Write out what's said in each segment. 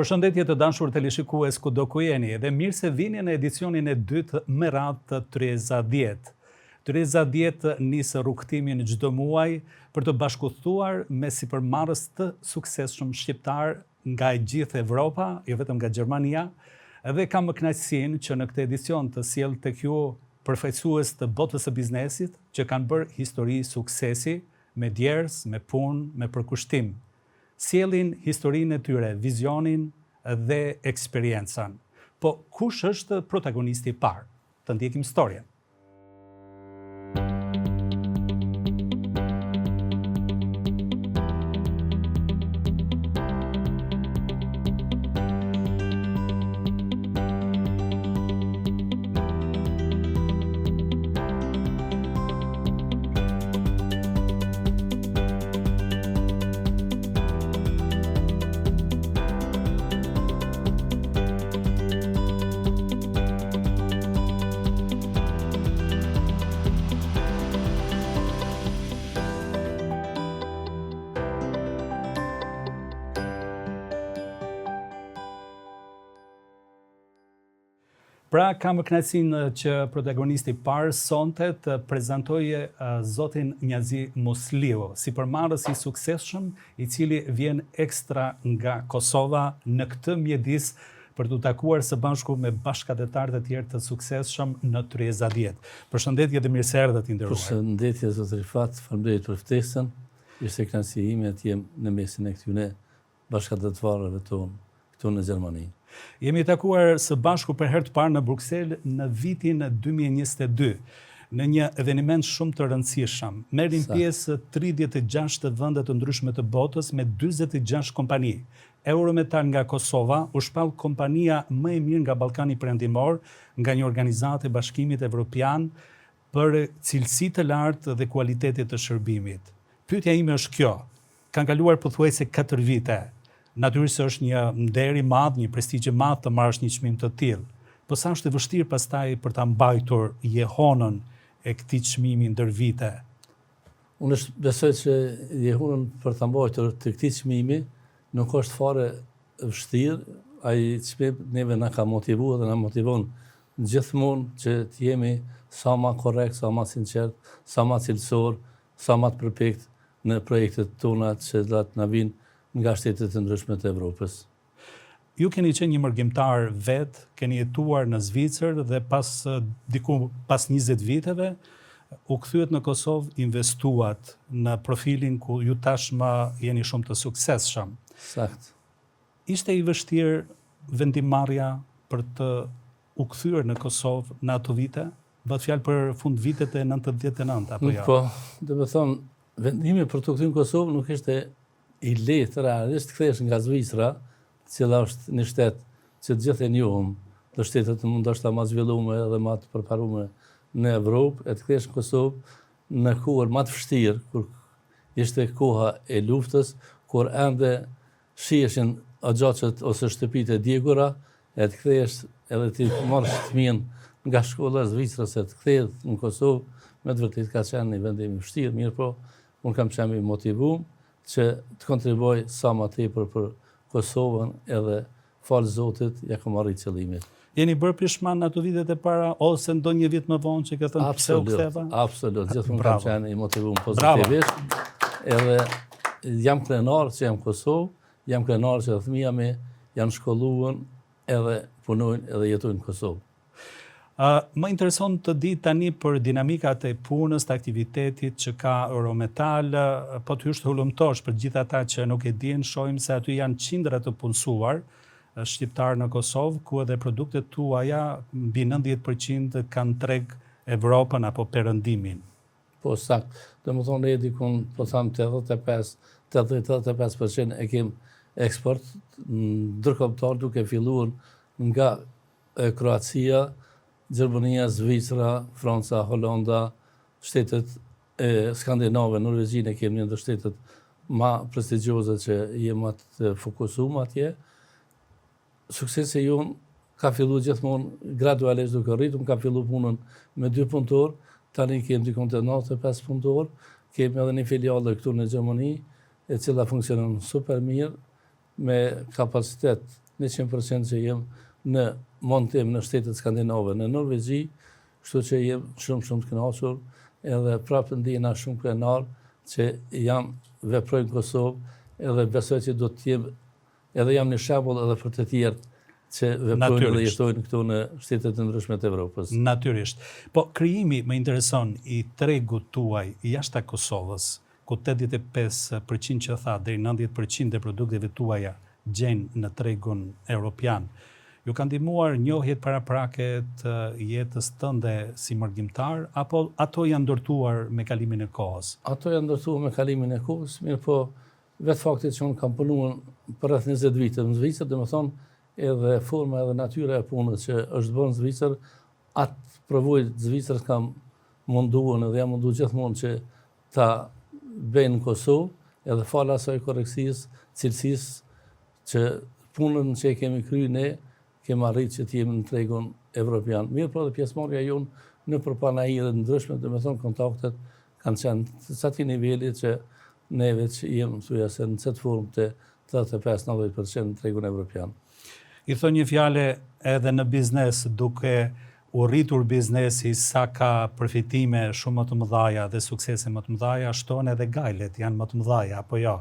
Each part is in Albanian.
Përshëndetje të dashur teleshikues kudo ku jeni dhe mirë se vini në edicionin e dytë me radhë të Tryeza 10. Tryeza 10 nisë rrugtimin çdo muaj për të bashkëthuar me sipërmarrës të suksesshëm shqiptar nga e gjithë Evropa, jo vetëm nga Gjermania, dhe kam kënaqësinë që në këtë edicion të sjell tek ju përfaqësues të botës së biznesit që kanë bërë histori suksesi me djerës, me punë, me përkushtim. Sjellin historinë e tyre, vizionin dhe eksperiencën. Po kush është protagonisti i parë? Të ndjekim historien. Pra, kam kënaqësinë që protagonisti parë sonte të prezantojë zotin Njazi Musliu, sipërmarrës i suksesshëm i cili vjen ekstra nga Kosova në këtë mjedis për të takuar së bashku me bashkëdhetarë të tjerë të suksesshëm në Tryeza 10. Përshëndetje dhe mirë se erdhët i nderuar. Përshëndetje zot Rifat, faleminderit për ftesën. Ishte kënaqësi ime të jem në mesin e këtyre bashkëdhetarëve tonë këtu në Gjermani. Jemi takuar së bashku për herë të parë në Bruksel në vitin 2022, në një eveniment shumë të rëndësishëm. Merrin pjesë 36 vende të ndryshme të botës me 46 kompani. Eurometal nga Kosova u shpall kompania më e mirë nga Ballkani Perëndimor, nga një organizatë e Bashkimit Evropian për cilësi të lartë dhe kualitetit të shërbimit. Pyetja ime është kjo: kanë kaluar pothuajse 4 vite. Natyrisht është një nder i madh, një prestigj i madh të marrësh një çmim të tillë. Po sa është e vështirë pastaj për ta mbajtur jehonën e këtij çmimi ndër vite? Unë besoj që jehonën për ta mbajtur të këtij çmimi nuk është fare vështirë. Ai çmim neve na ka motivuar dhe na motivon gjithmonë që të jemi sa më korrekt, sa më sinqert, sa më cilësor, sa më të përpikt në projektet tona që na vinë nga shtetet të ndryshme të Evropës. Ju keni qenë një mërgjimtar vetë, keni jetuar në Zvicër dhe pas 20 viteve u kthyet në Kosovë, investuat në profilin ku ju tashmë jeni shumë të suksesshëm. Sakt. Ishte i vështirë vendimarrja për të u kthyer në Kosovë në ato vite? Bëhet fjalë për fund vitet e 99 apo jo? Po, do të thonë, vendimi për të kthyer në Kosovë nuk ishte i lehtë realisht. Kthehesh nga Zvicra, cila është një shtet që të gjithë e njohëm, do shtetet të mund është më zhvilluar edhe më të përparuar në Evropë, e të kthehesh në Kosovë në kohën më të vështirë, kur ishte koha e luftës, kur ende shiheshin axhaçet ose shtëpitë e djegura, e të kthehesh edhe ti marrësh fëmijën nga shkolla e Zvicrës, e të kthehet në Kosovë, me të vërtetë ka qenë një vendim i vështirë, mirë po, unë kam qenë i motivuar që të kontribuoj sa më tepër për Kosovën, edhe falë Zotit ja kam arrit qëllimin. Jeni bërë pishman në ato vitet e para ose ndonjë vit më vonë që ke thënë pse u ktheva? Absolut, gjithmonë kam qenë i motivuar pozitivisht. Edhe jam krenar që jam Kosovë, jam krenar që fëmijët mi janë shkolluar edhe punojnë edhe jetojnë në Kosovë. Më intereson të di tani për dinamikat e punës, të aktivitetit që ka Eurometal, po të hysh të hulumtosh për gjithë ata që nuk e dinë, shohim se aty janë qindra të punësuar shqiptar në Kosovë, ku edhe produktet tuaja mbi 90% kanë treg Evropën apo Perëndimin. Po sakt, domethënë dikun po tham 85% e kem eksport ndërkombëtar, duke filluar nga Kroacia, Gjermania, Zvicra, Franca, Holanda, shtetet skandinave, Norvegjinë kemi një ndër shtetet më prestigjioze që jemi të fokusuar atje. Suksesi jonë ka filluar gjithmonë gradualisht duke rritur, ka filluar punën me 2 punëtor, tani kemi dikon të 95 punëtor, kemi edhe një filiale këtu në Gjermani, e cila funksionon super mirë, me kapacitet 100% që jem në montim në shtetet skandinave, në Norvegji, kështu që jem shumë të kënaqur, edhe prapë ndihna shumë krenar që jam veproj në Kosovë, edhe besoj që do të jem, edhe jam një shembull edhe për të tjerë që veprojnë dhe jetojnë këtu në shtetet e ndryshme të Evropës. Natyrisht. Po krijimi më intereson i tregut tuaj jashtë Kosovës, ku 85% që tha deri 90% e produkteve tuaja gjenë në tregun evropian. Ju kanë ndihmuar njohjet paraprake të jetës tënde si mërgjimtar, apo ato janë ndërtuar me kalimin e kohës? Ato janë ndërtuar me kalimin e kohës, mirë po vetë faktit që unë kam punuar për rreth 20 vite në Zvicër, domethënë edhe forma edhe natyra e punës që është bërë në Zvicër, atë provoj Zvicrës kam munduar edhe jam munduar gjithmonë që ta bëjnë në Kosovë, edhe fala asaj korreksis, cilësisë që punën që e kemi kryer ne, kemi arritur që të jemi në tregun evropian. Mirë po dhe pjesëmarrja jonë në përpanajire ndryshme, domethënë kontaktet kanë qenë të atij niveli që neve që jemi thuja se në këtë formë të 35-90% në tregun evropian. I thon një fjale edhe në biznes, duke u rritur biznesi sa ka përfitime shumë më të mëdhaja dhe suksese më të mëdhaja, shtohen edhe gajlet janë më të mëdhaja, apo jo?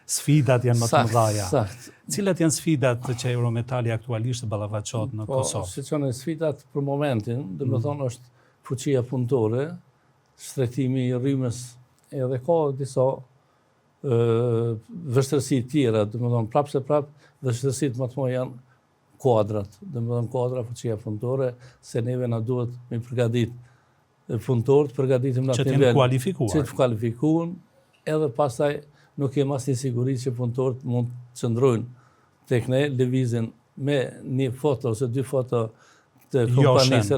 Sfidat janë më të mëdhaja. Sakt. Cilat janë sfidat që Eurometali aktualisht ballafaqohet në Kosovë? Si që në sfidat për momentin, dhe më thonë është fuqia punëtore, shtretimi i rrymës, edhe ka disa vështërsi tjera, dhe më thonë prapë se prapë, vështërsit më të më janë kuadrat, dhe më dhënë kuadra fuqia punëtore, se neve na duhet me përgatit punëtorët, përgatitim në atë nivel. Që të kualifikuar. Që të kualifikuar, edhe pastaj nuk kem asnjë siguri që punëtorët mund të qëndrojnë tek ne, lëvizin me një foto ose dy foto të kompanisë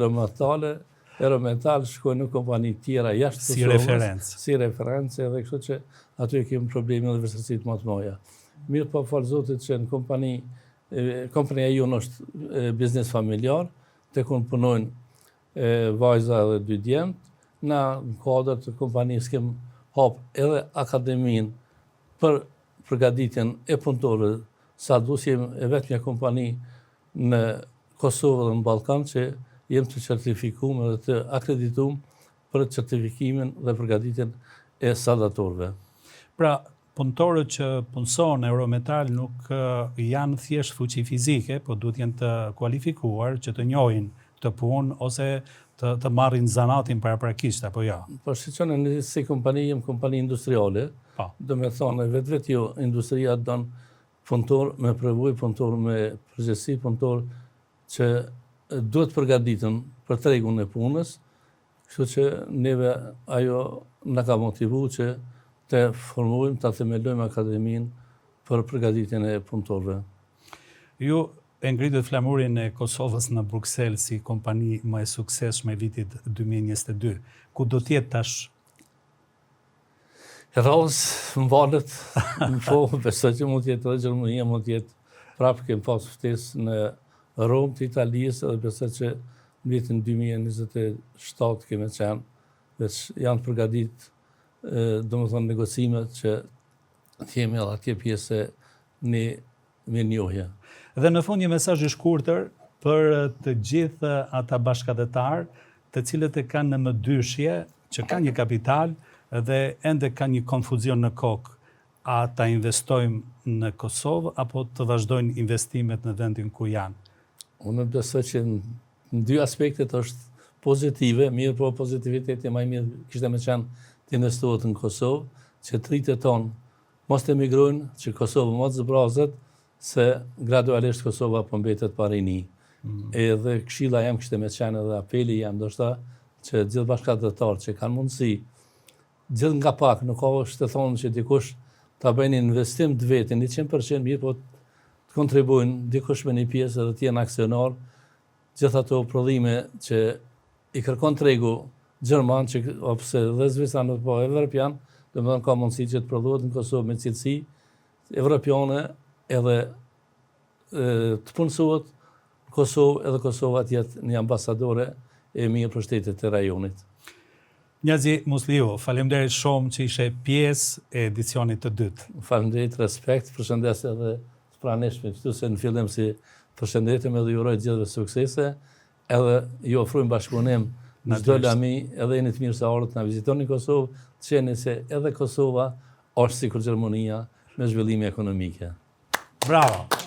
Eurometal, shkojnë në kompani tjera jashtë si referencë. Si referencë, edhe kështu që aty kemi probleme dhe vështirësi më të mëdha. Mirë po fal Zotit që në kompania jonë është biznes familjar, tek unë punojnë vajza dhe 2 djemtë, na në kuadër të kompanisë kem hap edhe akademin për përgatitjen e punëtorëve, sa dusim e vetmja kompani në Kosovë dhe në Ballkan që jem të certifikuar dhe të akredituar për certifikimin dhe përgatitjen e saldatorëve. Pra, punëtorët që punëson në Eurometal nuk janë thjesht fuqi fizike, po duhet jenë të kualifikuar që të njohin të punë ose të marrin zanatin paraprakisht, apo jo? Po shqyqone në si kompani, jem kompani industriale, do me thonë vetë jo industria don punëtor me prevoj, punëtor me përgjithësi, punëtor që duhet përgatitën për tregun e punës, kështu që neve ajo na ka motivuar që të formojmë, të themelojmë akademin për përgatitjen e punëtorëve. Ju e ngritët flamurin e Kosovës në Bruxelles si kompani më e suksesshme e vitit 2022. Ku do t'jetë tash? Rrallës më valet, po besoj që mund t'jetë edhe Gjermania, mund t'jetë prapë kemë pas ftesë në Romë të Italisë, edhe besoj që në vitin 2027 keme qenë, veç janë përgatitur do më thonë negocimet që t'jemi edhe atje pjesë me njohje. Dhe në fund një mesazh i shkurtër për të gjithë ata bashkëdhetar të cilët e kanë në mëdyshje që kanë një kapital dhe ende ka një konfuzion në kokë, a ta investojmë në Kosovë apo të vazhdojnë investimet në vendin ku janë? Unë besoj që në 2 aspektet është pozitive, mirë po pozitiviteti më i mirë kishte më qenë të investohet në Kosovë, që të rritet tonë mos të emigrojnë, që Kosovë mos zbrazet, se gradualisht Kosova po mbetet pa rini. Edhe këshilla jam kishte më qenë edhe apeli jam ndoshta që gjithë bashkëdhetarët që kanë mundësi, gjithë nga pak, nuk ka është të thonë që dikush ta bëjnë investim të vetin 100% mirë, po të kontribuojnë dikush me një pjesë edhe të jenë aksionar, gjithë ato prodhime që i kërkon tregu Gjerman, që ose dhe Zvicra po evropian, do më thonë ka mundësi që të prodhohet në Kosovë me cilësi evropiane edhe të punësohet në Kosovë, edhe Kosova të jetë një ambasadore e mirë për shtetet e rajonit. Njazi Musliu, faleminderit shumë që ishe pjesë e edicionit të dytë. Faleminderit, respekt, përshëndesje edhe praneshme, kështu se në fillim si përshëndetëm edhe ju uroj të gjithëve suksese, edhe ju ofrojmë bashkëpunim në çdo lami, edhe jeni të mirë se ardhët na vizitoni Kosovë, të qeni se edhe Kosova është sikur Gjermania me zhvillime ekonomike. Bravo!